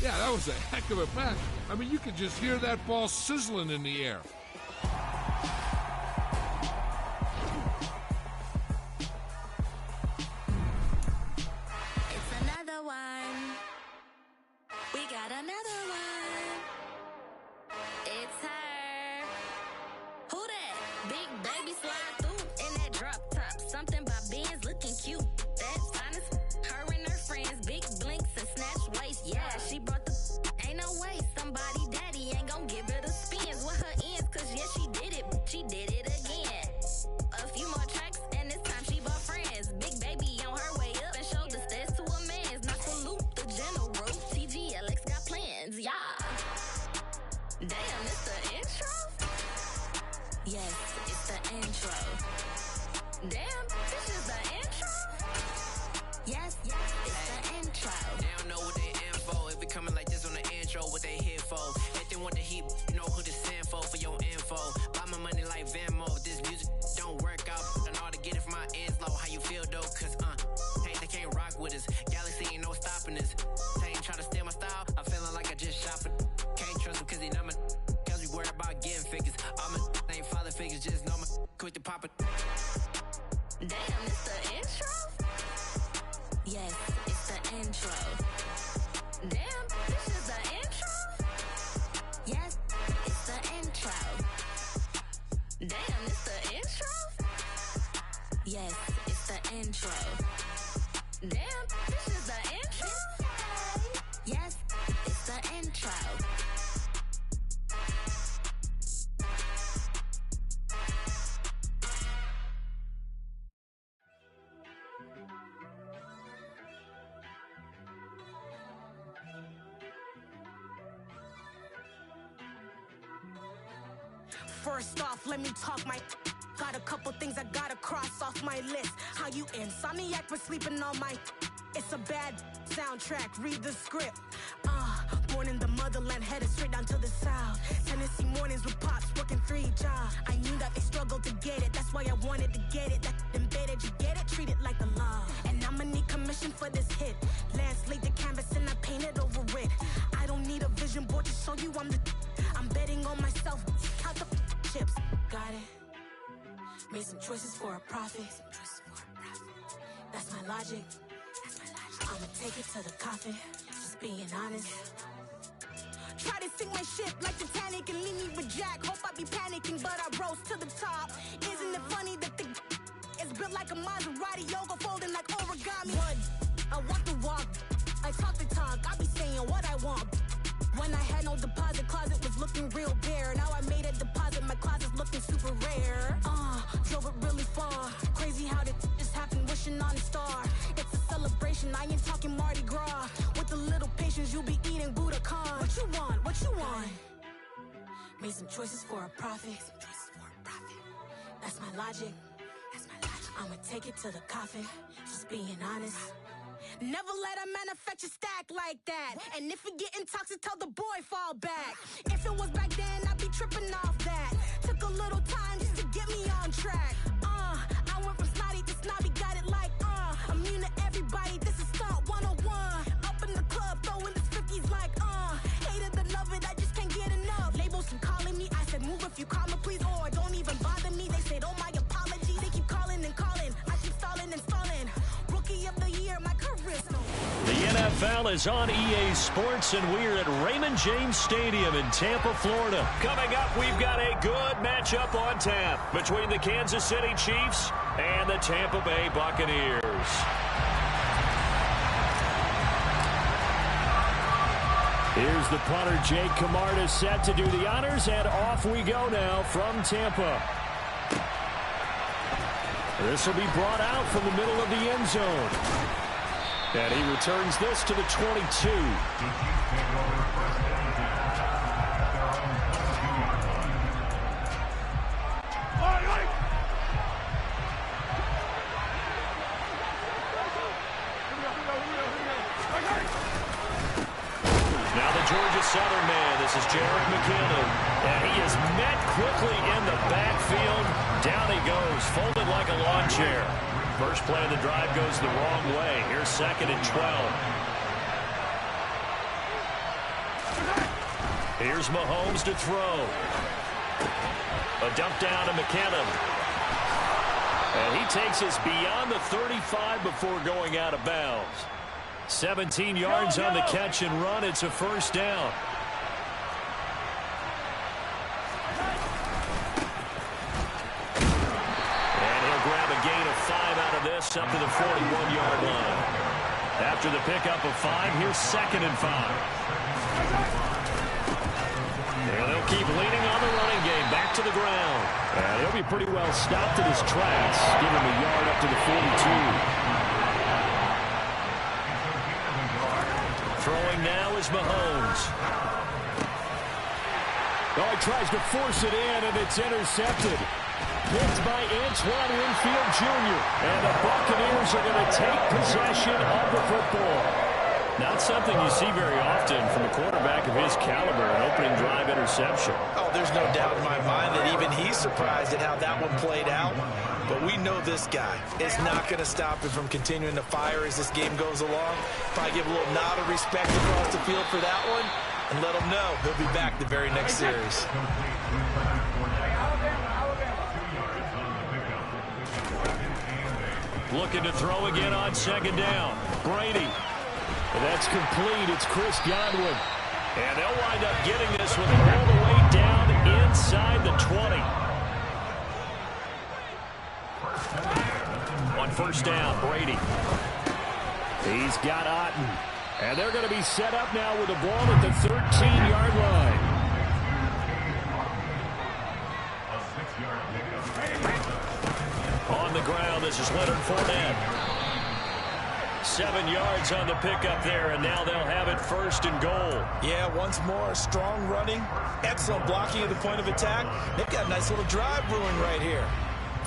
Yeah, that was a heck of a pass. I mean, you could just hear that ball sizzling in the air. It's another one. We got another one. It's her. Who that? Big baby slide through in that drop top. Something by Benz looking cute. That's honest. Her and her friends, big blinks and snatch waist. Yeah, she brought the. Ain't no way somebody daddy ain't gon' give her the spins with her ends. Cause yeah, she did it. She did it again. A few more tracks and this time she brought friends. Big baby on her way up and showed the stairs to a man's. Now salute the general. TGLX got plans, yeah. Damn, it's the intro? Yes, it's the intro. Damn, this is the intro? Yes, it's the intro. They don't know what they in for. It be coming like this on the intro, what they here for. If they want the heat, you know who to send for your info. Buy my money like Venmo. This music don't work out. I know how to get it from my ends low. How you feel though? Cause, hey, they can't rock with us. Galaxy ain't no stopping us. They ain't trying to steal my style. I'm feeling like I just shop it. Can't trust them cause they not my. Cause we worried about getting figures. All my ain't father figures, just know my quick to pop it. Damn, it's the intro? Yes, it's the intro. Damn, this is the intro? Yes, it's the intro. Damn, it's the intro? Yes, it's the intro. Damn, this is the intro? Yes, it's the intro. First off, let me talk my. Got a couple things I gotta cross off my list. How you insomniac for sleeping on my. It's a bad soundtrack, read the script. Born in the motherland, headed straight down to the south. Tennessee mornings with pops, working 3 jobs. I knew that they struggled to get it, that's why I wanted to get it. That embedded, you get it, treat it like a law. And I'ma need commission for this hit. Lance laid the canvas and I painted over it. I don't need a vision board to show you I'm the. I'm betting on myself, count the chips. Got it. Made some choices for a profit. That's my logic. I'ma take it to the coffin, just being honest. Try to sink my ship like Titanic and leave me with Jack. Hope I be panicking, but I rose to the top. Isn't it funny that the is built like a Maserati, yoga folding like origami? One, I walk the walk, I talk the talk, I be saying what I want. When I had no deposit, closet was looking real bare. Now I made a deposit, my closet's looking super rare. Drove it really far. Crazy how did this happen, wishing on a star. It's a celebration, I ain't talking Mardi Gras. With a little patience, you'll be eating Budokan. What you want? What you want? Made some choices for a profit. That's my logic. I'ma take it to the coffin, just being honest. Never let a manufacture stack like that. And if it getting toxic, tell the boy fall back. If it was back then, I'd be tripping off that. Took a little time just to get me on track. I went from snotty to snobby, got it like immune to everybody, this is stunt 101. Up in the club, throwing this 50s like hate it or love it, I just can't get enough. Labels keep calling me, I said move if you call me please, or don't even bother me. They said oh my apology, they keep calling and calling. I keep stalling and stalling. Rookie of the year, my career's no. The NFL is on EA Sports, and we're at Raymond James Stadium in Tampa, Florida. Coming up, we've got a good matchup on tap between the Kansas City Chiefs and the Tampa Bay Buccaneers. Here's the punter, Jake Camarda, set to do the honors, and off we go now from Tampa. This will be brought out from the middle of the end zone. And he returns this to the 22. Georgia Southern man, this is Jarek McKinnon, and he is met quickly in the backfield. Down he goes, folded like a lawn chair. First play of the drive goes the wrong way. Here's 2nd and 12. Here's Mahomes to throw. A dump down to McKinnon. And he takes us beyond the 35 before going out of bounds. 17 yards on the catch and run. It's a first down. And he'll grab a gain of 5 out of this up to the 41-yard line. After the pickup of 5, here's 2nd and 5. And they'll keep leaning on the running game back to the ground. And he'll be pretty well stopped in his tracks. Give him a yard up to the 42. Throwing now is Mahomes. Oh, he tries to force it in, and it's intercepted. Picked by Antoine Winfield Jr. And the Buccaneers are going to take possession of the football. Not something you see very often from a quarterback of his caliber, an opening drive interception. Oh, there's no doubt in my mind that even he's surprised at how that one played out. But we know this guy is not going to stop him from continuing to fire as this game goes along. Probably give a little nod of respect across the field for that one and let him know he'll be back the very next series. Looking to throw again on 2nd down. Brady. That's complete. It's Chris Godwin. And they'll wind up getting this one all the way down inside the 20. On 1st down, Brady. He's got Otten. And they're going to be set up now with the ball at the 13-yard line. On the ground, this is Leonard Fournette. 7 yards on the pickup there, and now they'll have it 1st and goal. Yeah, once more, strong running, excellent blocking at the point of attack. They've got a nice little drive brewing right here.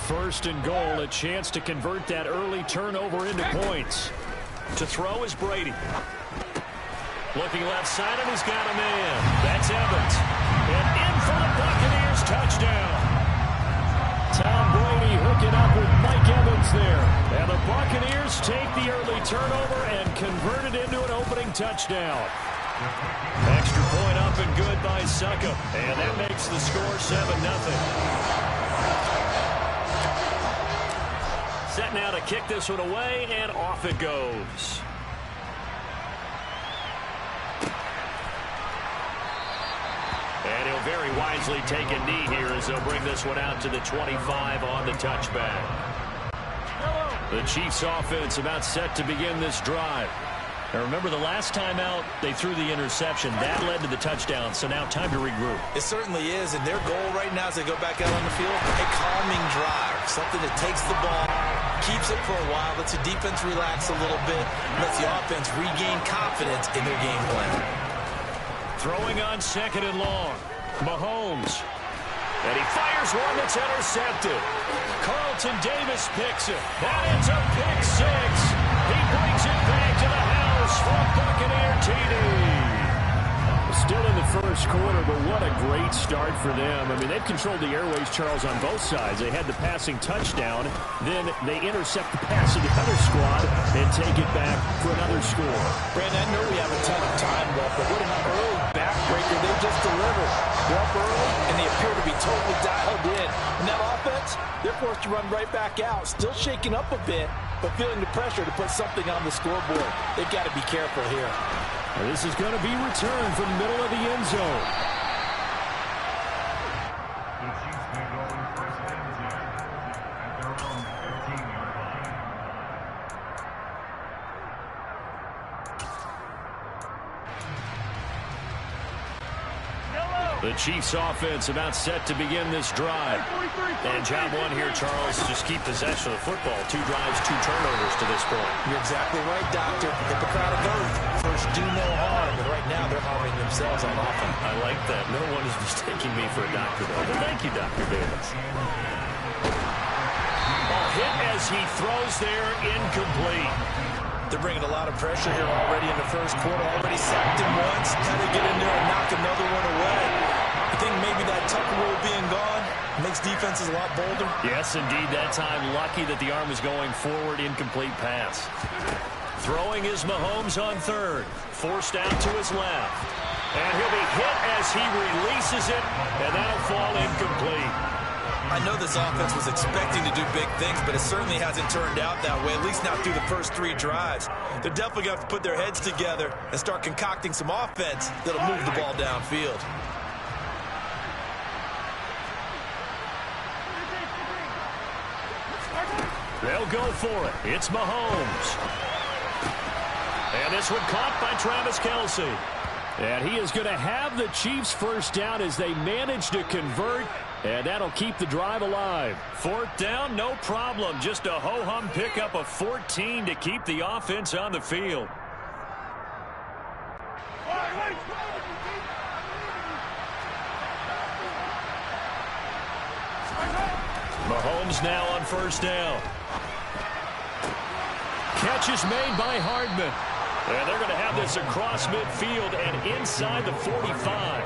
1st and goal, a chance to convert that early turnover into points. To throw is Brady. Looking left side, and he's got a man. That's Evans. And in for the Buccaneers, touchdown. Tom Brady hooking up with Mike Evans there. And the Buccaneers take the early turnover and convert it into an opening touchdown. Extra point up and good by Succop. And that makes the score 7-0. Set now to kick this one away, and off it goes. And he'll very wisely take a knee here as they'll bring this one out to the 25 on the touchback. The Chiefs offense about set to begin this drive. Now remember, the last time out, they threw the interception. That led to the touchdown, so now time to regroup. It certainly is, and their goal right now as they go back out on the field, a calming drive. Something that takes the ball, keeps it for a while, lets the defense relax a little bit, lets the offense regain confidence in their game plan. Throwing on 2nd and long. Mahomes. And he fires one that's intercepted. Carlton Davis picks it. That ends up pick 6. He brings it back to the house for a Buccaneer TD. Still in the 1st quarter, but what a great start for them. I mean, they've controlled the airways, Charles, on both sides. They had the passing touchdown. Then they intercept the pass of the other squad and take it back for another score. Brandon, I know we have a ton of time left, but what an early backbreaker they just delivered. They're up early, and they appear to be totally dialed in. And that offense, they're forced to run right back out, still shaking up a bit, but feeling the pressure to put something on the scoreboard. They've got to be careful here. Well, this is going to be returned from the middle of the end zone. The Chiefs offense about set to begin this drive. And job one here, Charles, just keep possession of the football. 2 drives, 2 turnovers to this point. You're exactly right, Doctor. Hippocratic oath. First, do no harm. But right now, they're harming themselves on offense. I like that. No one is mistaking me for a doctor, though. But thank you, Dr. Davis. Ball hit as he throws there, incomplete. They're bringing a lot of pressure here already in the 1st quarter. Already sacked him once. Now they get in there and knock another one away. I think maybe that Tucker rule being gone makes defenses a lot bolder. Yes, indeed. That time, lucky that the arm was going forward. Incomplete pass. Throwing is Mahomes on third. Forced out to his left. And he'll be hit as he releases it, and that'll fall incomplete. I know this offense was expecting to do big things, but it certainly hasn't turned out that way, at least not through the first 3 drives. They're definitely going to have to put their heads together and start concocting some offense that'll move the ball downfield. They'll go for it. It's Mahomes. And this one caught by Travis Kelce. And he is going to have the Chiefs first down as they manage to convert, and that'll keep the drive alive. 4th down, no problem. Just a ho-hum pickup of 14 to keep the offense on the field. Mahomes now on first down. Catch is made by Hardman. And they're going to have this across midfield and inside the 45.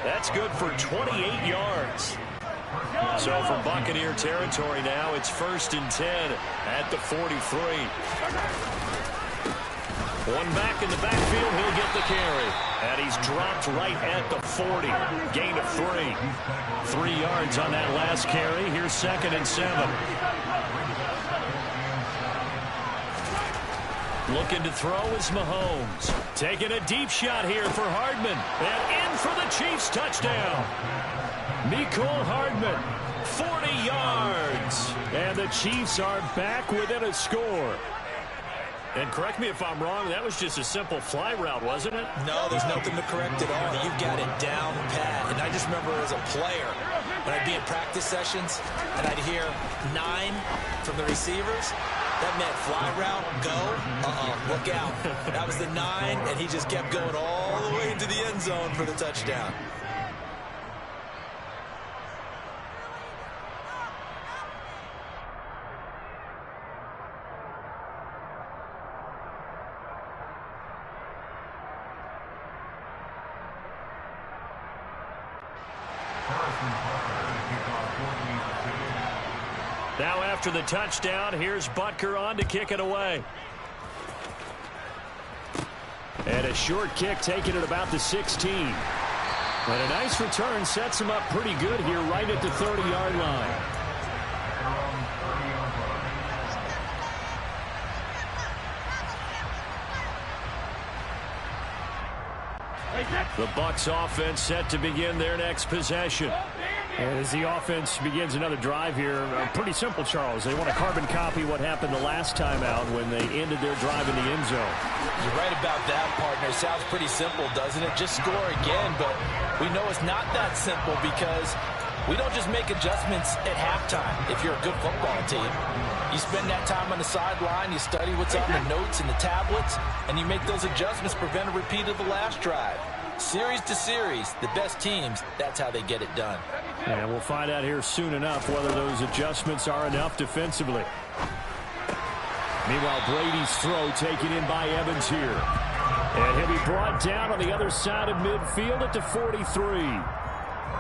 That's good for 28 yards. So from Buccaneer territory now, it's 1st and 10 at the 43. One back in the backfield, he'll get the carry. And he's dropped right at the 40. Gain of 3. 3 yards on that last carry. Here's 2nd and 7. Looking to throw is Mahomes. Taking a deep shot here for Hardman. And in for the Chiefs touchdown. Mecole Hardman, 40 yards. And the Chiefs are back within a score. And correct me if I'm wrong, that was just a simple fly route, wasn't it? No, there's nothing to correct at all. You've got it down pat. And I just remember as a player, when I'd be in practice sessions, and I'd hear 9 from the receivers, that meant fly route, go, look out. That was the 9, and he just kept going all the way into the end zone for the touchdown. Now after the touchdown, here's Butker on to kick it away. And a short kick taken at about the 16. And a nice return sets him up pretty good here right at the 30-yard line. The Bucs offense set to begin their next possession. And as the offense begins another drive here, pretty simple, Charles. They want to carbon copy what happened the last time out when they ended their drive in the end zone. You're right about that, partner. Sounds pretty simple, doesn't it? Just score again, but we know it's not that simple because we don't just make adjustments at halftime if you're a good football team. You spend that time on the sideline, you study what's on the notes and the tablets, and you make those adjustments to prevent a repeat of the last drive. Series to series, the best teams, that's how they get it done. And we'll find out here soon enough whether those adjustments are enough defensively. Meanwhile, Brady's throw taken in by Evans here. And he'll be brought down on the other side of midfield at the 43.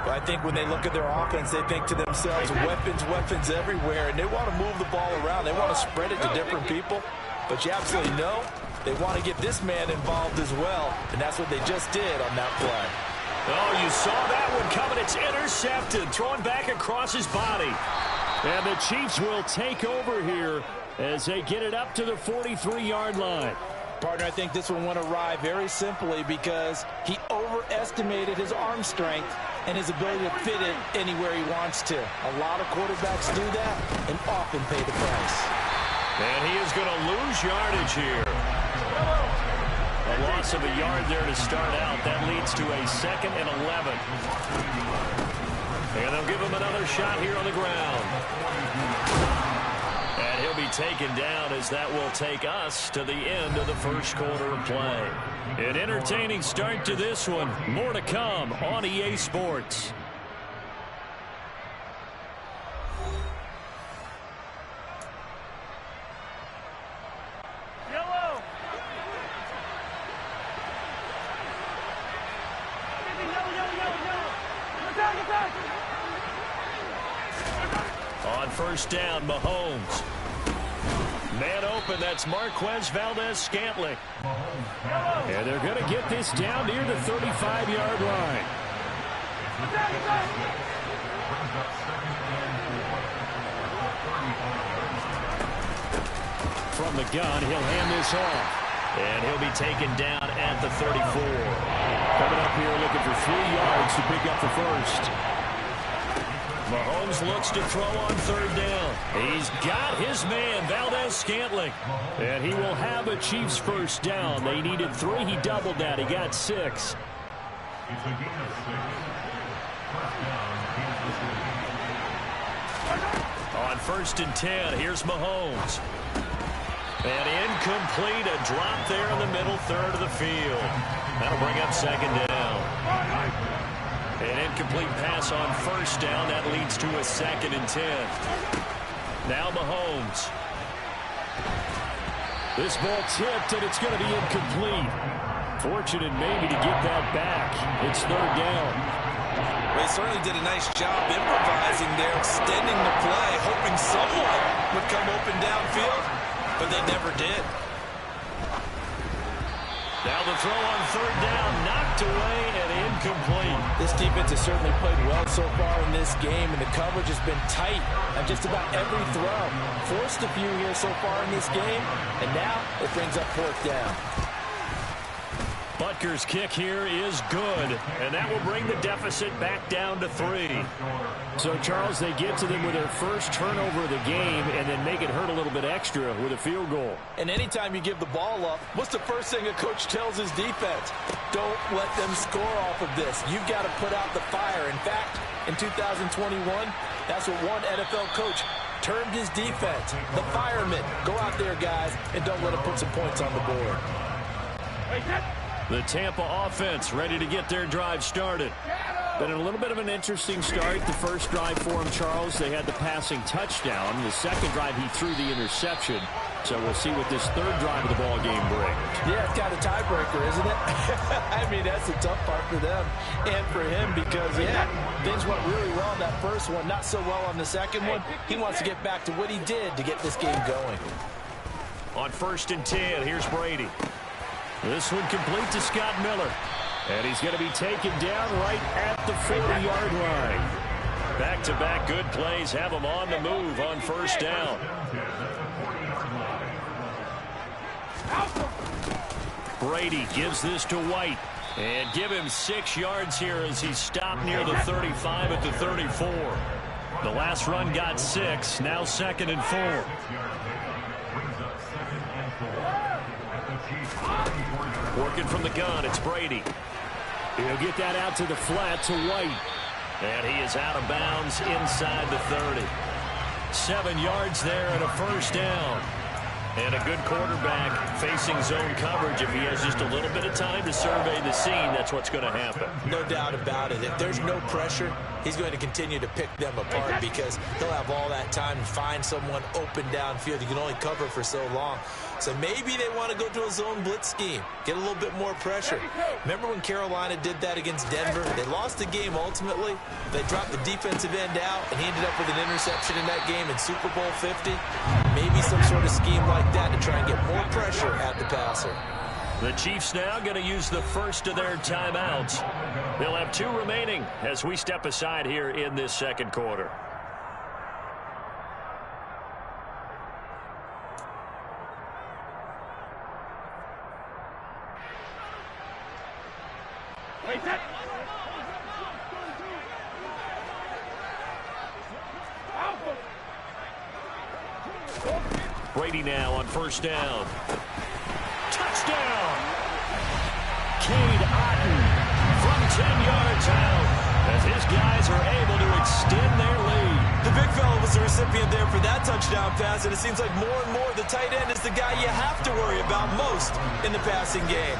Well, I think when they look at their offense, they think to themselves, weapons, weapons everywhere, and they want to move the ball around. They want to spread it to different people. But you absolutely know they want to get this man involved as well, and that's what they just did on that play. Oh, you saw that one coming. It's intercepted, thrown back across his body. And the Chiefs will take over here as they get it up to the 43-yard line. Partner, I think this one went awry very simply because he overestimated his arm strength and his ability to fit it anywhere he wants to. A lot of quarterbacks do that and often pay the price. And he is going to lose yardage here. A loss of a yard there to start out. That leads to a 2nd and 11. And they'll give him another shot here on the ground. And he'll be taken down as that will take us to the end of the first quarter of play. An entertaining start to this one. More to come on EA Sports. On first down, Mahomes Man open, that's Marquez Valdez-Scantling. And they're going to get this down near the 35-yard line. From the gun, he'll hand this off. And he'll be taken down at the 34. Coming up here looking for 3 yards to pick up the first. Mahomes looks to throw on third down. He's got his man, Valdez-Scantling. And he will have a Chiefs first down. They needed 3. He doubled that. He got 6. On 1st and 10, here's Mahomes. And incomplete, a drop there in the middle third of the field. That'll bring up 2nd down. An incomplete pass on 1st down. That leads to a 2nd and 10. Now Mahomes. This ball tipped, and it's going to be incomplete. Fortunate maybe to get that back. It's 3rd down. They certainly did a nice job improvising there, extending the play, hoping someone would come open downfield, but they never did. Now the throw on 3rd down, knocked away and incomplete. This defense has certainly played well so far in this game, and the coverage has been tight on just about every throw. Forced a few here so far in this game, and now it brings up 4th down. Butker's kick here is good, and that will bring the deficit back down to 3. So, Charles, they get to them with their first turnover of the game and then make it hurt a little bit extra with a field goal. And anytime you give the ball up, what's the first thing a coach tells his defense? Don't let them score off of this. You've got to put out the fire. In fact, in 2021, that's what one NFL coach termed his defense. The firemen. Go out there, guys, and don't let them put some points on the board. The Tampa offense ready to get their drive started. Been a little bit of an interesting start. The first drive for him, Charles, they had the passing touchdown. The second drive, he threw the interception. So we'll see what this 3rd drive of the ball game brings. Yeah, it's kind of tiebreaker, isn't it? I mean, that's the tough part for them and for him because, yeah, things went really well on that first one, not so well on the second one. He wants to get back to what he did to get this game going. On 1st and 10, here's Brady. This one complete to Scott Miller. And he's going to be taken down right at the 40-yard line. Back-to-back good plays have him on the move on 1st down. Brady gives this to White. And give him 6 yards here as he stopped near the 35 at the 34. The last run got 6. Now 2nd and 4. Working from the gun, it's Brady. He'll get that out to the flat to White. And he is out of bounds inside the 30. 7 yards there and a 1st down. And a good quarterback facing zone coverage. If he has just a little bit of time to survey the scene, that's what's going to happen. No doubt about it. If there's no pressure, he's going to continue to pick them apart because he'll have all that time to find someone open downfield. You can only cover for so long. So maybe they want to go to a zone blitz scheme, get a little bit more pressure. Remember when Carolina did that against Denver? They lost the game ultimately. They dropped the defensive end out, and he ended up with an interception in that game in Super Bowl 50. Maybe some sort of scheme like that to try and get more pressure at the passer. The Chiefs now going to use the first of their timeouts. They'll have 2 remaining as we step aside here in this 2nd quarter. Brady now on 1st down. Touchdown! Cade Otton From 10 yards out as his guys are able to extend their lead. The big fella was the recipient there for that touchdown pass, and it seems like more and more the tight end is the guy you have to worry about most in the passing game.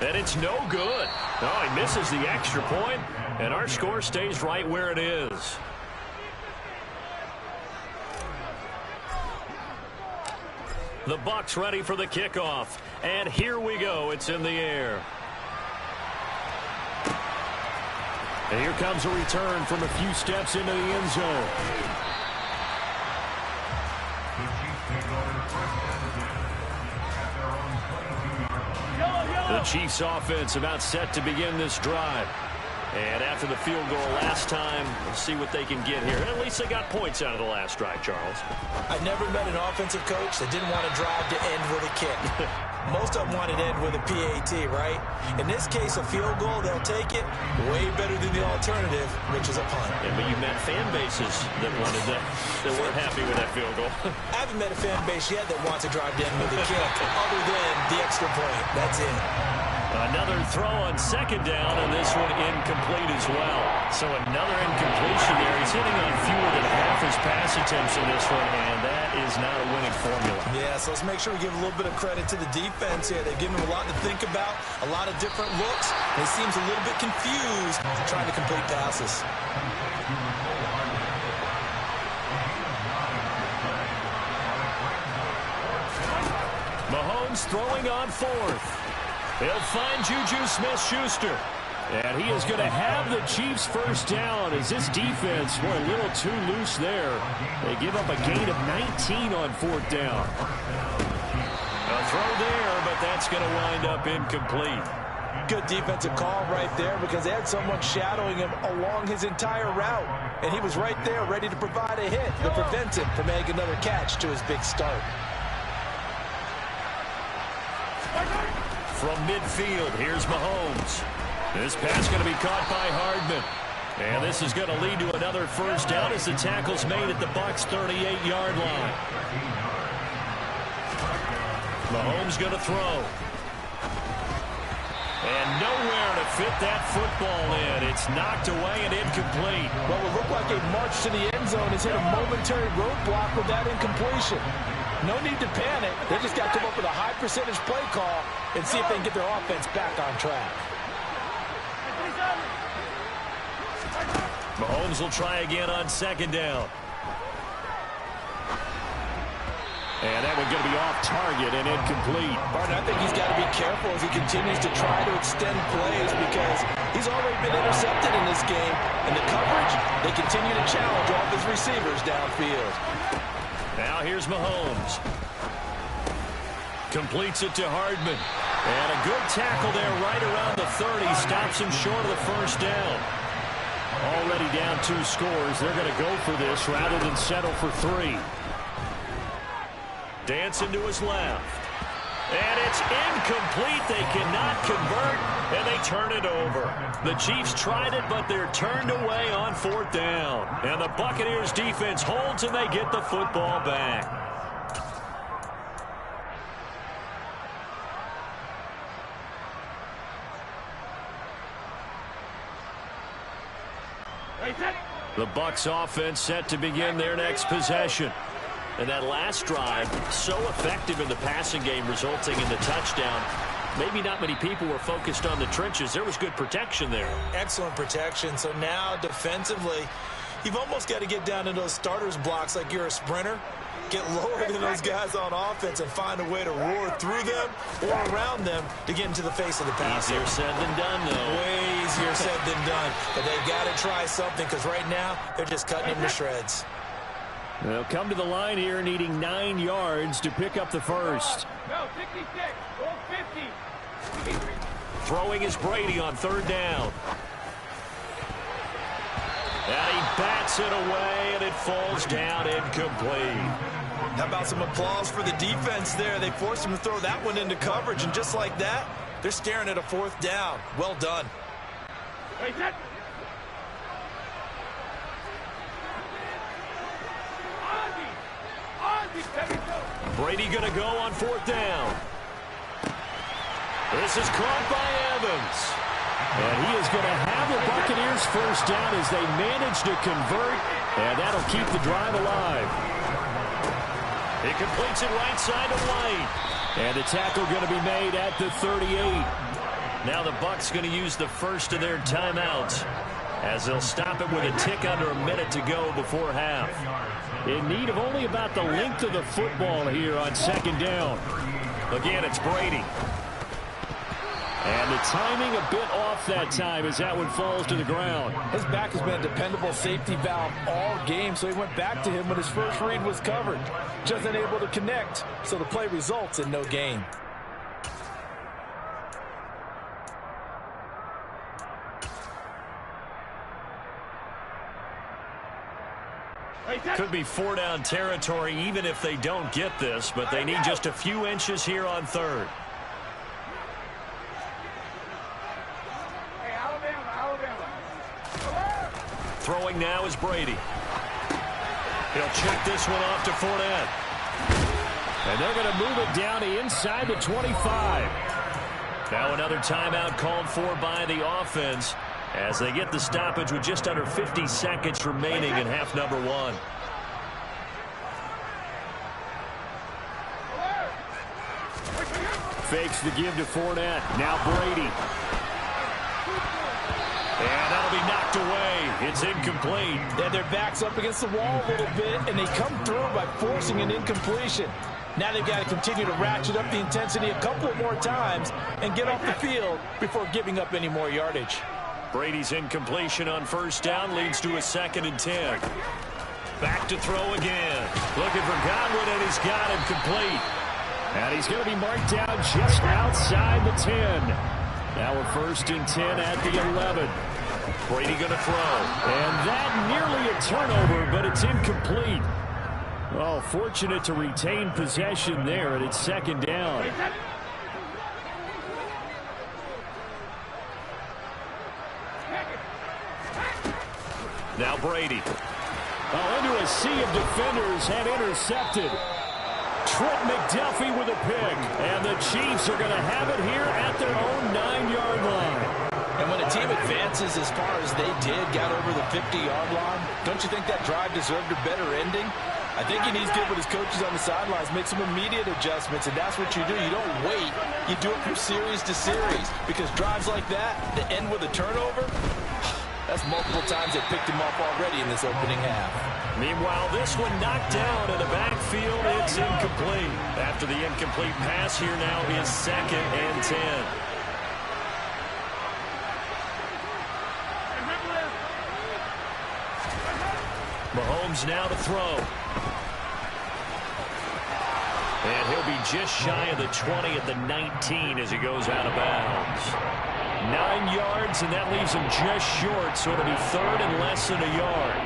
And it's no good. Oh, he misses the extra point, and our score stays right where it is. The Bucs ready for the kickoff. And here we go. It's in the air. And here comes a return from a few steps into the end zone. The Chiefs offense about set to begin this drive. And after the field goal last time, we'll see what they can get here. At least they got points out of the last drive, Charles. I never met an offensive coach that didn't want to drive to end with a kick. Most of them want it to end with a PAT, right? In this case, a field goal, they'll take it way better than the alternative, which is a punt. Yeah, but you met fan bases that wanted that weren't happy with that field goal. I haven't met a fan base yet that wants to drive to end with a kick, other than the extra point. That's it. Another throw on second down, and this one incomplete as well. So another incompletion there. He's hitting on fewer than half his pass attempts in this one, and that is not a winning formula. Yeah, so let's make sure we give a little bit of credit to the defense here. They've given him a lot to think about, a lot of different looks, and he seems a little bit confused trying to complete passes. Mahomes throwing on fourth. He'll find Juju Smith-Schuster. And he is going to have the Chiefs first down as this defense were a little too loose there. They give up a gain of 19 on fourth down. A throw there, but that's going to wind up incomplete. Good defensive call right there because they had someone shadowing him along his entire route. And he was right there ready to provide a hit that prevents him from making another catch to his big start. From midfield, here's Mahomes. This pass going to be caught by Hardman. And this is going to lead to another first down as the tackle's made at the Bucs' 38-yard line. Mahomes going to throw. And nowhere to fit that football in. It's knocked away and incomplete. What will look like a march to the end zone has hit a momentary roadblock with that incompletion. No need to panic. They just got to come up with a high percentage play call and see if they can get their offense back on track. Mahomes will try again on second down. And that one's going to be off target and incomplete. Barton, I think he's got to be careful as he continues to try to extend plays because he's already been intercepted in this game. And the coverage, they continue to challenge all of his receivers downfield. Now here's Mahomes. Completes it to Hardman. And a good tackle there right around the 30. Stops him short of the first down. Already down 2 scores. They're going to go for this rather than settle for 3. Dancing to his left. And it's incomplete. They cannot convert, and they turn it over. The Chiefs tried it, but they're turned away on fourth down. And the Buccaneers defense holds, and they get the football back. The Bucs offense set to begin their next possession. And that last drive, so effective in the passing game, resulting in the touchdown. Maybe not many people were focused on the trenches. There was good protection there. Excellent protection. So now defensively, you've almost got to get down to those starters blocks like you're a sprinter. Get lower than those guys on offense and find a way to roar through them or around them to get into the face of the passer. Easier said than done, though. Way easier said than done. But they've got to try something because right now they're just cutting them to shreds. They'll come to the line here needing 9 yards to pick up the first. No, 56. Go 50. Throwing is Brady on third down. And he bats it away, and it falls down incomplete. How about some applause for the defense there? They forced him to throw that one into coverage, and just like that, they're staring at a fourth down. Well done. Wait, that. Brady going to go on fourth down. This is caught by Evans. And he is going to have the Buccaneers first down as they manage to convert. And that'll keep the drive alive. He completes it right side to White. And the tackle going to be made at the 38. Now the Bucs going to use the first of their timeouts as they'll stop it with a tick under a minute to go before half. In need of only about the length of the football here on second down. Again, it's Brady. And the timing a bit off that time as that one falls to the ground. His back has been a dependable safety valve all game, so he went back to him when his first read was covered. Just unable to connect, so the play results in no gain. Could be 4-down territory even if they don't get this, but they need just a few inches here on third. Throwing now is Brady. He'll check this one off to Fournette. And they're going to move it down to inside the 25. Now another timeout called for by the offense as they get the stoppage with just under 50 seconds remaining in half number one. Fakes the give to Fournette. Now Brady. And that'll be knocked away. It's incomplete. And their back's up against the wall a little bit, and they come through by forcing an incompletion. Now they've got to continue to ratchet up the intensity a couple of more times and get off the field before giving up any more yardage. Brady's incompletion on first down leads to a 2nd and 10. Back to throw again. Looking for Godwin, and he's got him complete. And he's going to be marked down just outside the 10. Now a 1st and 10 at the 11. Brady going to throw. And that nearly a turnover, but it's incomplete. Oh, fortunate to retain possession there, and it's 2nd down. Now Brady. Oh, into a sea of defenders and intercepted. Trent McDuffie with a pick. And the Chiefs are going to have it here at their own 9-yard line. And when a team advances as far as they did, got over the 50-yard line, don't you think that drive deserved a better ending? I think he needs to get with his coaches on the sidelines, make some immediate adjustments, and that's what you do. You don't wait. You do it from series to series, because drives like that end with a turnover, that's multiple times they picked him off already in this opening half. Meanwhile, this one knocked down in the backfield. It's incomplete. After the incomplete pass, here now is 2nd and 10. Mahomes now to throw. And he'll be just shy of the 20 at the 19 as he goes out of bounds. 9 yards, and that leaves him just short, so it'll be 3rd and less than a yard.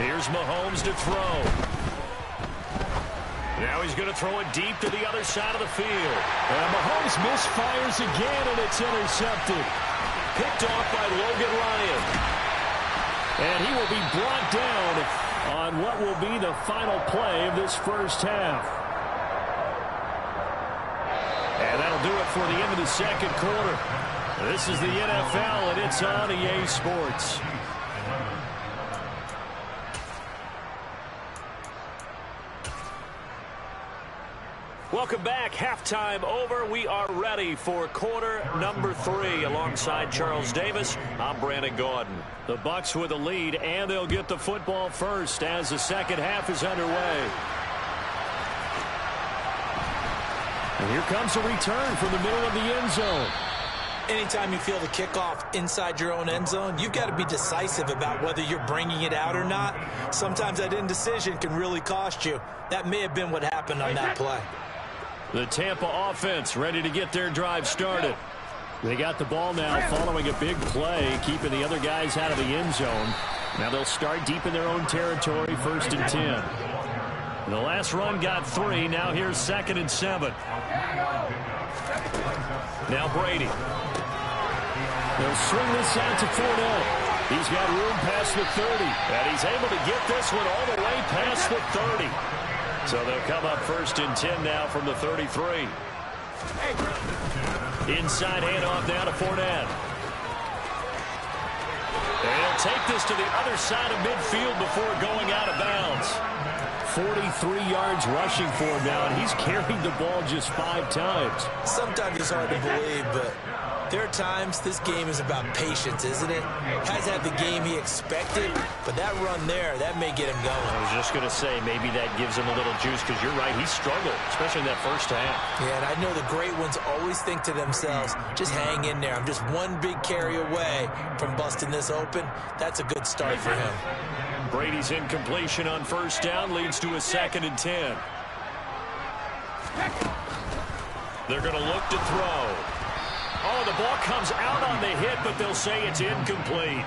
Here's Mahomes to throw. Now he's going to throw it deep to the other side of the field. And Mahomes misfires again, and it's intercepted. Picked off by Logan Ryan. And he will be brought down on what will be the final play of this first half. And that'll do it for the end of the 2nd quarter. This is the NFL, and it's on EA Sports. Welcome back. Halftime over. We are ready for quarter number 3. Alongside Charles Davis, I'm Brandon Gaudin. The Bucs with a lead, and they'll get the football first as the 2nd half is underway. And here comes a return from the middle of the end zone. Anytime you feel the kickoff inside your own end zone, you've got to be decisive about whether you're bringing it out or not. Sometimes that indecision can really cost you. That may have been what happened on that play. The Tampa offense ready to get their drive started. They got the ball now following a big play, keeping the other guys out of the end zone. Now they'll start deep in their own territory, 1st and 10. The last run got 3. Now here's 2nd and 7. Now Brady. They'll swing this out to Fournette. He's got room past the 30. And he's able to get this one all the way past the 30. So they'll come up 1st and 10 now from the 33. Inside handoff now to Fournette. And he'll take this to the other side of midfield before going out of bounds. 43 yards rushing for him now, and he's carried the ball just 5 times. Sometimes it's hard to believe, but there are times this game is about patience, isn't it? Has had the game he expected, but that run there, that may get him going. I was just going to say, maybe that gives him a little juice, because you're right, he struggled, especially in that first half. Yeah, and I know the great ones always think to themselves, just hang in there. I'm just one big carry away from busting this open. That's a good start for him. Brady's incompletion on first down leads to a 2nd and 10. They're going to look to throw. Oh, the ball comes out on the hit, but they'll say it's incomplete.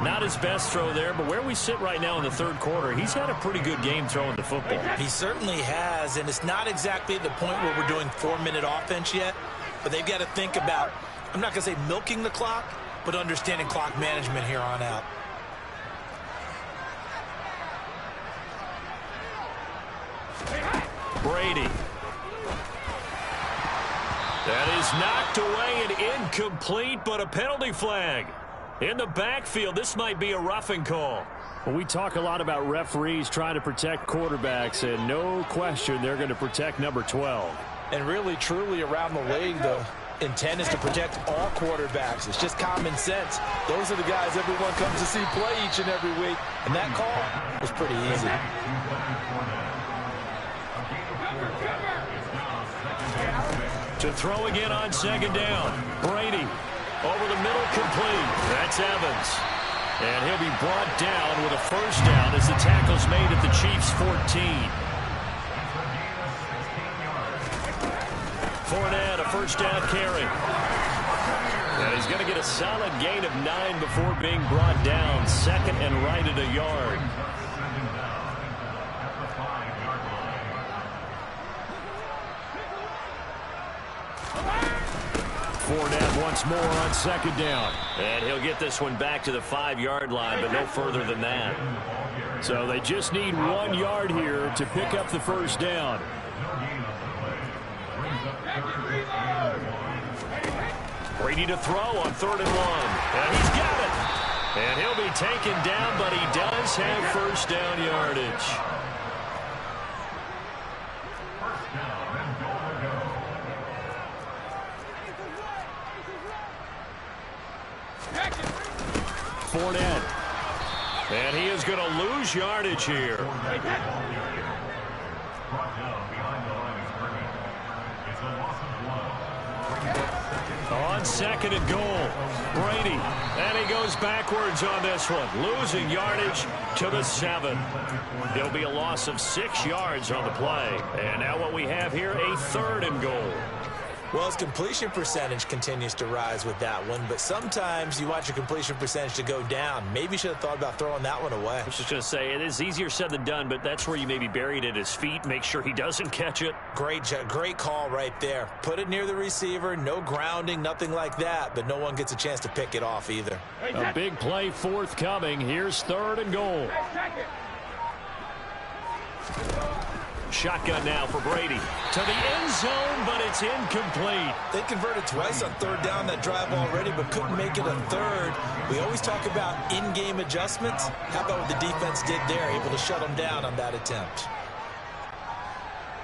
Not his best throw there, but where we sit right now in the third quarter, he's had a pretty good game throwing the football. He certainly has, and it's not exactly at the point where we're doing 4-minute offense yet, but they've got to think about, I'm not going to say milking the clock, but understanding clock management here on out. Brady. That is knocked away and incomplete, but a penalty flag. In the backfield, this might be a roughing call. Well, we talk a lot about referees trying to protect quarterbacks, and no question they're going to protect number 12. And really, truly, around the league, the intent is to protect all quarterbacks. It's just common sense. Those are the guys everyone comes to see play each and every week. And that call was pretty easy. To throw again on second down. Brady over the middle, complete. That's Evans. And he'll be brought down with a first down as the tackle's made at the Chiefs' 14. Fournette, a first down carry. And he's going to get a solid gain of 9 before being brought down. Second and right at a yard. Fournette once more on second down. And he'll get this one back to the 5-yard line, but no further than that. So they just need 1 yard here to pick up the first down. Brady to throw on 3rd and 1. And he's got it. And he'll be taken down, but he does have first down yardage. Fournette. And he is going to lose yardage here. On second and goal, Brady. And he goes backwards on this one, losing yardage to the 7. There'll be a loss of 6 yards on the play. And now what we have here, a 3rd and goal. Well, his completion percentage continues to rise with that one, but sometimes you want your completion percentage to go down. Maybe you should have thought about throwing that one away. I was just going to say, it is easier said than done, but that's where you maybe bury it at his feet, make sure he doesn't catch it. Great call right there. Put it near the receiver, no grounding, nothing like that, but no one gets a chance to pick it off either. A big play forthcoming. Here's 3rd and goal. Shotgun now for Brady. To the end zone, but it's incomplete. They converted twice on 3rd down that drive already, but couldn't make it a 3rd. We always talk about in-game adjustments. How about what the defense did there, able to shut them down on that attempt?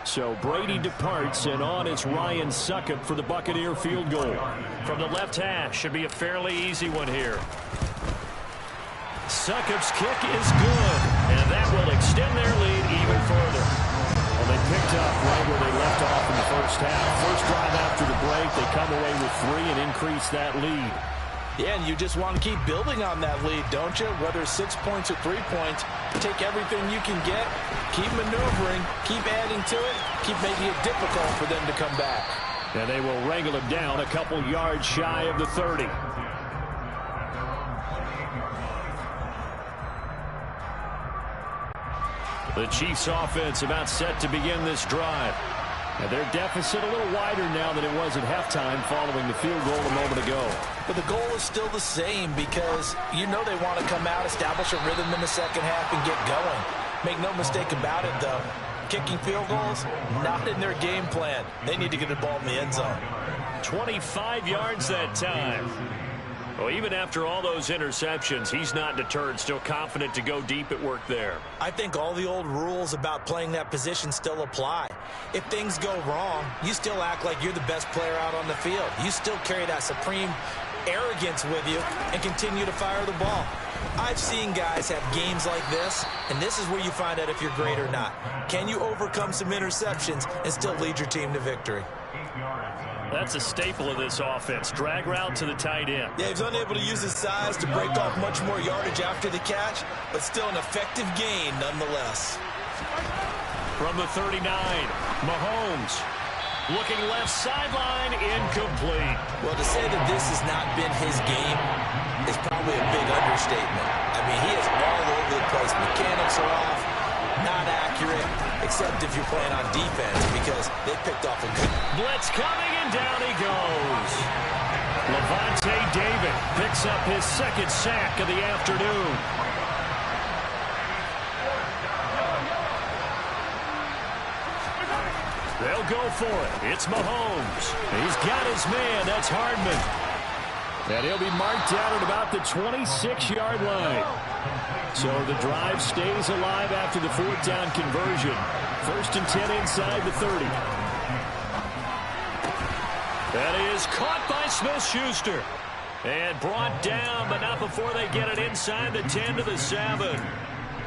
So Brady departs, and on it's Ryan Succop for the Buccaneer field goal. From the left hash, should be a fairly easy one here. Succop's kick is good, and that will extend their lead even further. Well, they picked up right where they left off in the first half. First drive after the break, they come away with 3 and increase that lead. Yeah, and you just want to keep building on that lead, don't you? Whether it's 6 points or 3 points, take everything you can get, keep maneuvering, keep adding to it, keep making it difficult for them to come back. And they will wrangle him down a couple yards shy of the 30. The Chiefs offense about set to begin this drive. And their deficit a little wider now than it was at halftime following the field goal a moment ago. But the goal is still the same because you know they want to come out, establish a rhythm in the second half, and get going. Make no mistake about it, though. Kicking field goals, not in their game plan. They need to get the ball in the end zone. 25 yards that time. Well, even after all those interceptions, he's not deterred, still confident to go deep at work there. I think all the old rules about playing that position still apply. If things go wrong, you still act like you're the best player out on the field. You still carry that supreme arrogance with you and continue to fire the ball. I've seen guys have games like this, and this is where you find out if you're great or not. Can you overcome some interceptions and still lead your team to victory? That's a staple of this offense. Drag route to the tight end. Yeah, he's unable to use his size to break off much more yardage after the catch, but still an effective gain nonetheless. From the 39, Mahomes. Looking left sideline, incomplete. Well, to say that this has not been his game is probably a big understatement. I mean, he is all over the place. Mechanics are off, not accurate, except if you're playing on defense because they picked off a good... Blitz coming, and down he goes. Levante David picks up his second sack of the afternoon. They'll go for it. It's Mahomes. He's got his man. That's Hardman. And he'll be marked down at about the 26-yard line. So the drive stays alive after the fourth down conversion. 1st and 10 inside the 30. That is caught by Smith-Schuster. And brought down, but not before they get it inside the 10 to the 7.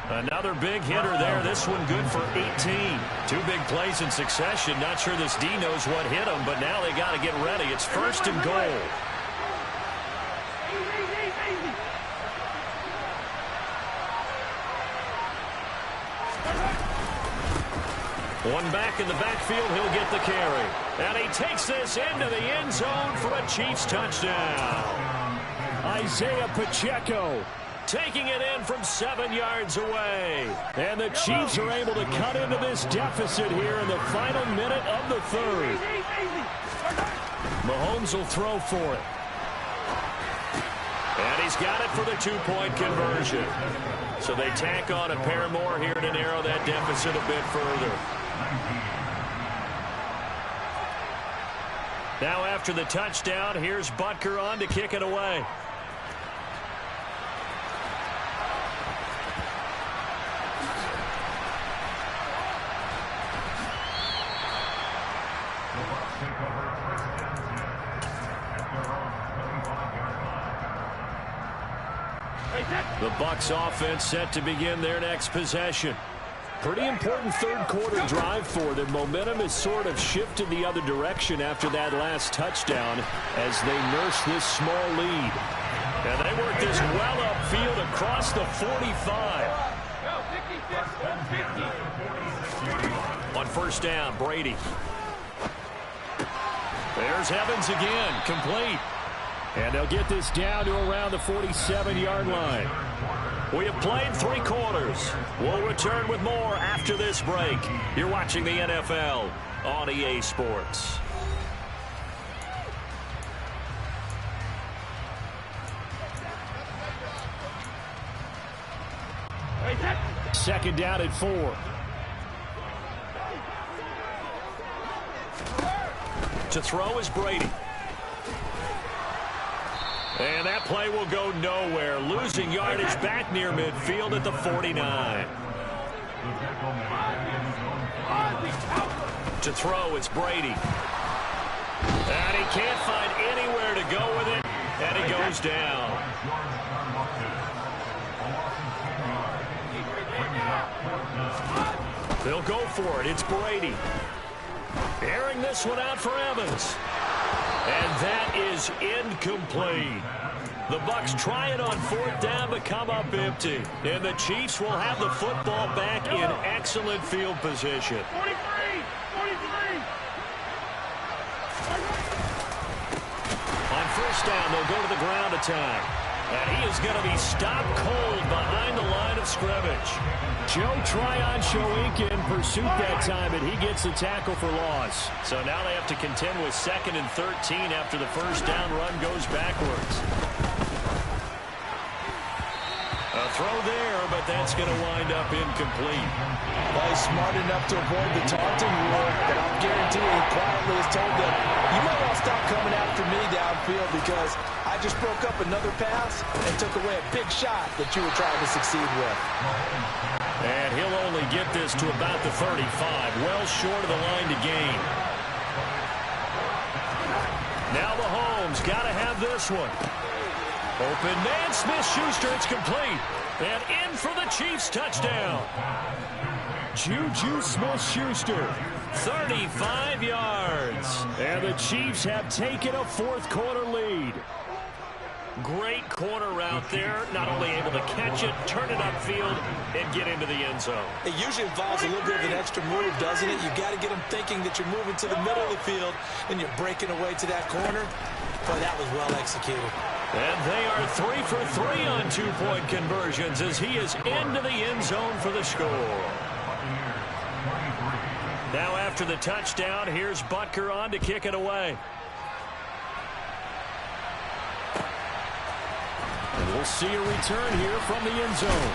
Another big hitter there. This one good for 18. 2 big plays in succession. Not sure this D knows what hit him, but now they got to get ready. It's 1st and goal. One back in the backfield. He'll get the carry. And he takes this into the end zone for a Chiefs touchdown. Isaiah Pacheco taking it in from 7 yards away. And the Chiefs are able to cut into this deficit here in the final minute of the 3rd. Mahomes will throw for it. And he's got it for the 2-point conversion. So they tack on a pair more here to narrow that deficit a bit further. Now after the touchdown, here's Butker on to kick it away. The Bucs offense set to begin their next possession. Pretty important third-quarter drive for them. Momentum has sort of shifted the other direction after that last touchdown as they nurse this small lead. And they work this well upfield across the 45. On 1st down, Brady. There's Evans again, complete. And they'll get this down to around the 47-yard line. We have played 3 quarters. We'll return with more after this break. You're watching the NFL on EA Sports. Second down at 4. To throw is Brady. And that play will go nowhere. Losing yardage back near midfield at the 49. To throw, it's Brady. And he can't find anywhere to go with it. And he goes down. They'll go for it. It's Brady. Airing this one out for Evans. And that is incomplete. The Bucs try it on 4th down but come up empty. And the Chiefs will have the football back in excellent field position. 43! On 1st down, they'll go to the ground attack. And he is going to be stopped cold behind the line of scrimmage. Joe Tryon-Shoyinka in pursuit that time, and he gets the tackle for loss. So now they have to contend with 2nd and 13 after the 1st down run goes backwards. A throw there, but that's going to wind up incomplete. Well, he's smart enough to avoid the taunting rule, but I'll guarantee you he quietly has told them, you might want to stop coming after me downfield because I just broke up another pass and took away a big shot that you were trying to succeed with. And he'll only get this to about the 35, well short of the line to gain. Now Mahomes got to have this one. Open man, Smith-Schuster, it's complete. And in for the Chiefs touchdown. Juju Smith-Schuster, 35 yards. And the Chiefs have taken a 4th quarter lead. Great corner route there. Not only able to catch it, turn it upfield, and get into the end zone. It usually involves a little bit of an extra move, doesn't it? You got to get them thinking that you're moving to the middle of the field and you're breaking away to that corner. But that was well executed. And they are 3 for 3 on two-point conversions as he is into the end zone for the score. Now after the touchdown, here's Butker on to kick it away. And we'll see a return here from the end zone.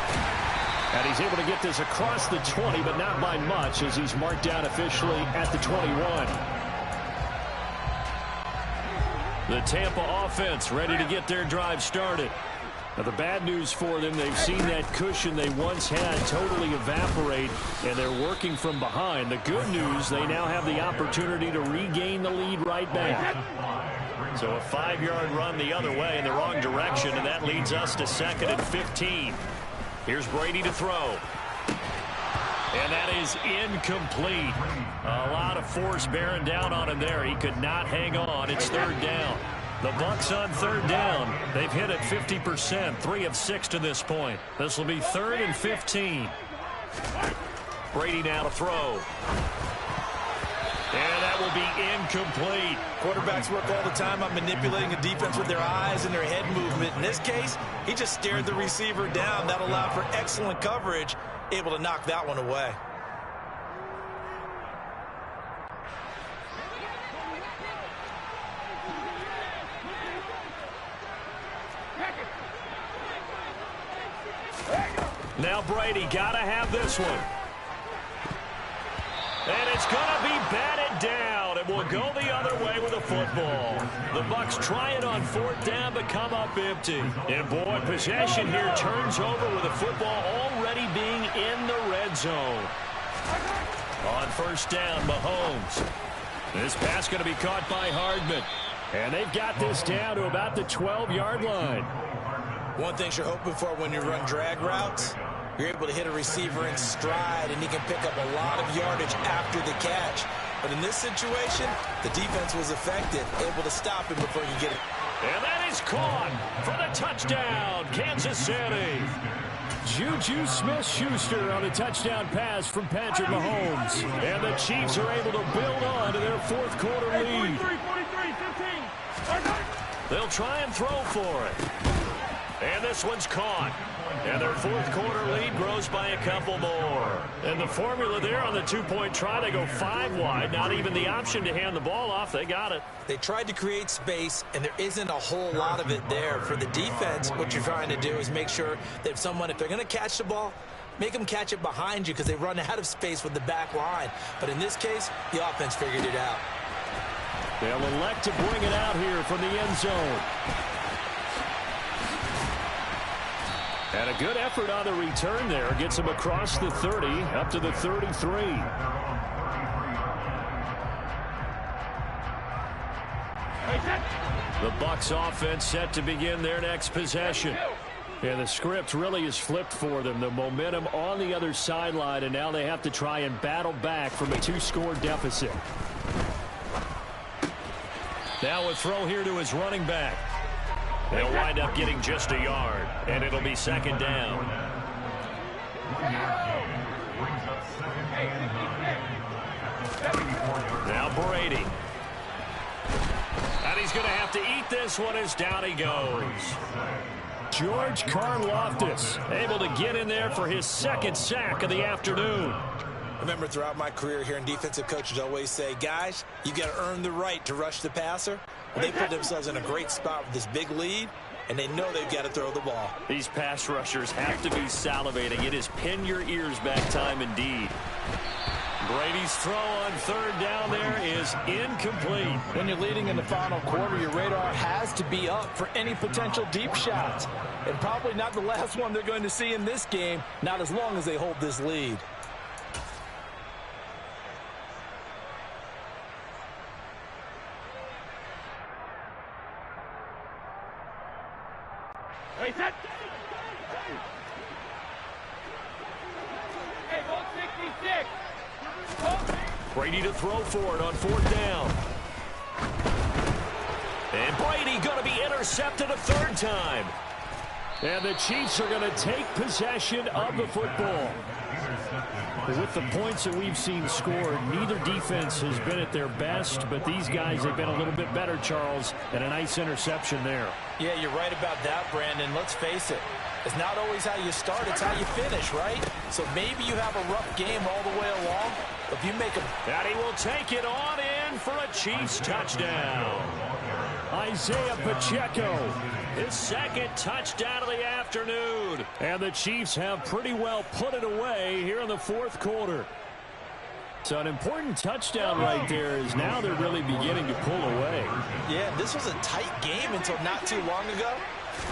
And he's able to get this across the 20, but not by much as he's marked down officially at the 21. The Tampa offense ready to get their drive started. Now the bad news for them, they've seen that cushion they once had totally evaporate, and they're working from behind. The good news, they now have the opportunity to regain the lead right back. So a 5-yard run the other way in the wrong direction, and that leads us to 2nd and 15. Here's Brady to throw. And that is incomplete. A lot of force bearing down on him there. He could not hang on. It's 3rd down. The Bucs on 3rd down. They've hit it 50%, 3 of 6 to this point. This will be 3rd and 15. Brady now to throw. And that will be incomplete. Quarterbacks work all the time on manipulating a defense with their eyes and their head movement. In this case, he just stared the receiver down. That allowed for excellent coverage, able to knock that one away. Now Brady got to have this one. And it's going to be batted down. It will go the other way with the football. The Bucs try it on 4th down, but come up empty. And boy, possession here turns over with the football already being in the red zone. On 1st down, Mahomes. This pass going to be caught by Hardman. And they've got this down to about the 12-yard line. One thing you're hoping for when you run drag routes, you're able to hit a receiver in stride, and he can pick up a lot of yardage after the catch. But in this situation, the defense was effective, able to stop him before he get it. And that is caught for the touchdown, Kansas City. Juju Smith-Schuster on a touchdown pass from Patrick Mahomes. And the Chiefs are able to build on to their 4th quarter lead. 43, 15. They'll try and throw for it. And this one's caught. And their 4th quarter lead grows by a couple more. And the formula there on the 2-point try, they go 5 wide. Not even the option to hand the ball off. They got it. They tried to create space, and there isn't a whole lot of it there. For the defense, what you're trying to do is make sure that if they're going to catch the ball, make them catch it behind you because they run out of space with the back line. But in this case, the offense figured it out. They'll elect to bring it out here from the end zone. And a good effort on the return there. Gets him across the 30, up to the 33. The Bucs offense set to begin their next possession. And the script really is flipped for them. The momentum on the other sideline, and now they have to try and battle back from a 2-score deficit. Now a throw here to his running back. They'll wind up getting just a yard, and it'll be 2nd down. Now Brady. And he's going to have to eat this one as down he goes. George Karlaftis able to get in there for his 2nd sack of the afternoon. I remember throughout my career hearing defensive coaches always say, guys, you got to earn the right to rush the passer. Well, they put themselves in a great spot with this big lead, and they know they've got to throw the ball. These pass rushers have to be salivating. It is pin your ears back time indeed. Brady's throw on 3rd down there is incomplete. When you're leading in the final quarter, your radar has to be up for any potential deep shots. And probably not the last one they're going to see in this game, not as long as they hold this lead. Hey, set. Hey, ball 66. Brady to throw for it on 4th down. And Brady going to be intercepted a third time. And the Chiefs are going to take possession of the football. With the points that we've seen scored, neither defense has been at their best, but these guys have been a little bit better, Charles, and a nice interception there. Yeah, you're right about that, Brandon. Let's face it. It's not always how you start, it's how you finish, right? So maybe you have a rough game all the way along, but if you make a... And he will take it on in for a Chiefs touchdown. Isaiah Pacheco. His second touchdown of the afternoon. And the Chiefs have pretty well put it away here in the fourth quarter. So an important touchdown right there is now they're really beginning to pull away. Yeah, this was a tight game until not too long ago.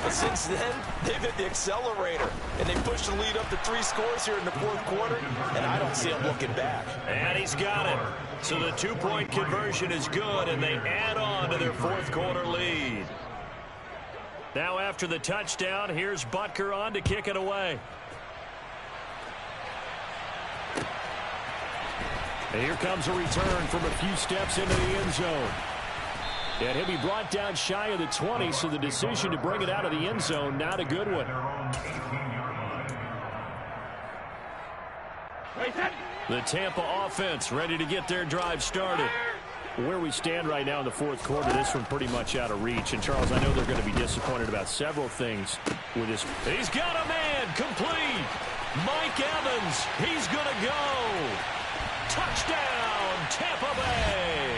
But since then, they've hit the accelerator. And they pushed the lead up to 3 scores here in the fourth quarter. And I don't see them looking back. And he's got it. So the 2-point conversion is good, and they add on to their fourth quarter lead. Now after the touchdown, here's Butker on to kick it away. And here comes a return from a few steps into the end zone. And he'll be brought down shy of the 20, so the decision to bring it out of the end zone, not a good one. The Tampa offense ready to get their drive started. Where we stand right now in the fourth quarter, this one pretty much out of reach. And, Charles, I know they're going to be disappointed about several things with this. He's got a man complete. Mike Evans, he's going to go. Touchdown, Tampa Bay.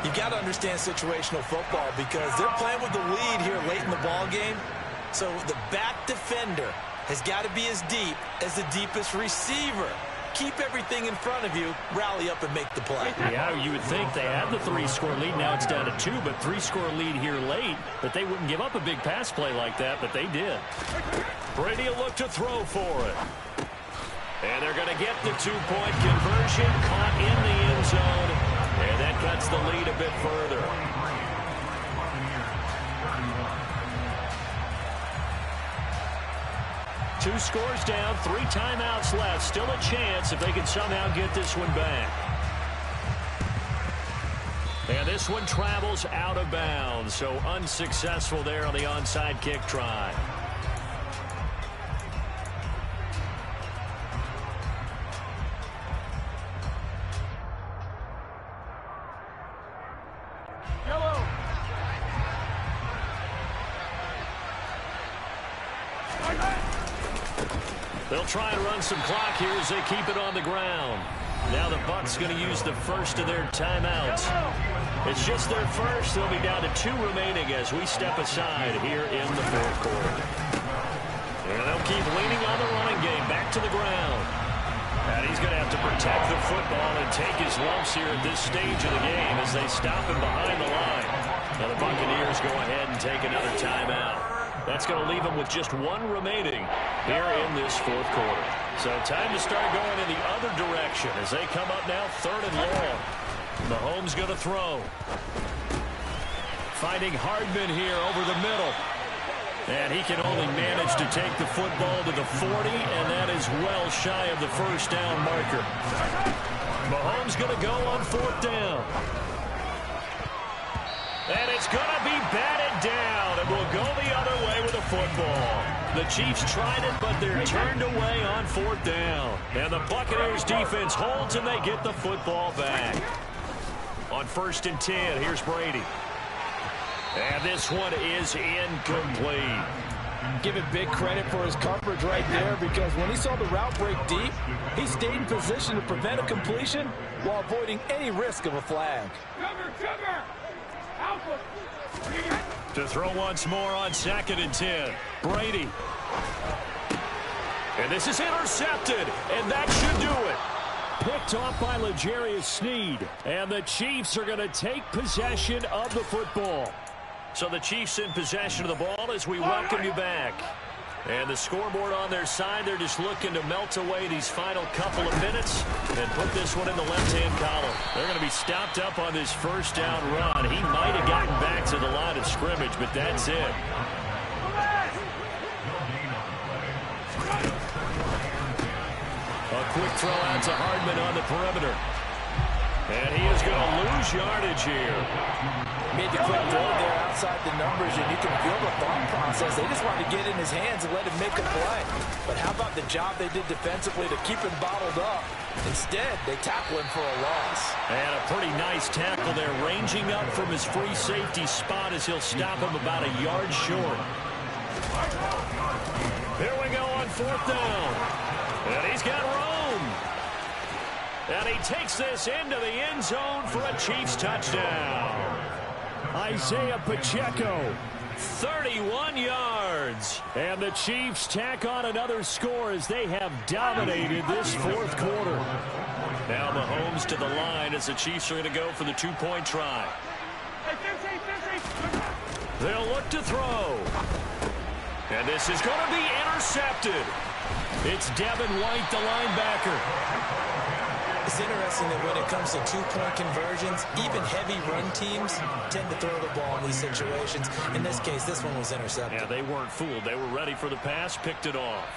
You got to understand situational football because they're playing with the lead here late in the ball game. So the back defender has got to be as deep as the deepest receiver. Keep everything in front of you, rally up and make the play. Yeah, you would think they had the 3-score lead. Now it's down to 2, but 3-score lead here late. But they wouldn't give up a big pass play like that, but they did. Brady will look to throw for it. And they're going to get the 2-point conversion, caught in the end zone. And that cuts the lead a bit further. Two scores down, 3 timeouts left. Still a chance if they can somehow get this one back. And this one travels out of bounds, so unsuccessful there on the onside kick try. They'll try and run some clock here as they keep it on the ground. Now the Bucs going to use the first of their timeouts. It's just their first. They'll be down to 2 remaining as we step aside here in the fourth quarter. And they'll keep leaning on the running game back to the ground. And he's going to have to protect the football and take his lumps here at this stage of the game as they stop him behind the line. Now the Buccaneers go ahead and take another timeout. That's going to leave them with just 1 remaining here in this fourth quarter. So time to start going in the other direction as they come up now 3rd and long. Mahomes going to throw. Finding Hardman here over the middle. And he can only manage to take the football to the 40, and that is well shy of the first down marker. Mahomes going to go on 4th down. And it's going to be batted down, and we'll go the other way with the football. The Chiefs tried it, but they're turned away on 4th down. And the Buccaneers defense holds, and they get the football back. On 1st and 10, here's Brady. And this one is incomplete. Give it big credit for his coverage right there because when he saw the route break deep, he stayed in position to prevent a completion while avoiding any risk of a flag. Cover! Alpha! To throw once more on 2nd and 10. Brady. And this is intercepted, and that should do it. Picked off by L'Jarius Sneed. And the Chiefs are going to take possession of the football. So the Chiefs in possession of the ball as we welcome you back. And the scoreboard on their side, they're just looking to melt away these final couple of minutes and put this one in the left-hand column. They're going to be stopped up on this first down run. He might have gotten back to the line of scrimmage, but that's it. A quick throw out to Hardman on the perimeter. And he is going to lose yardage here. Made the quick throw there outside the numbers, and you can feel the thought process. They just wanted to get in his hands and let him make a play. But how about the job they did defensively to keep him bottled up? Instead, they tackle him for a loss. And a pretty nice tackle there, ranging up from his free safety spot as he'll stop him about a yard short. Here we go on 4th down. And he's got room. And he takes this into the end zone for a Chiefs touchdown. Isaiah Pacheco. 31 yards. And the Chiefs tack on another score as they have dominated this 4th quarter. Now Mahomes to the line as the Chiefs are going to go for the 2-point try. They'll look to throw. And this is going to be intercepted. It's Devin White, the linebacker. It's interesting that when it comes to 2-point conversions, even heavy run teams tend to throw the ball in these situations. In this case, this one was intercepted. Yeah, they weren't fooled. They were ready for the pass, picked it off.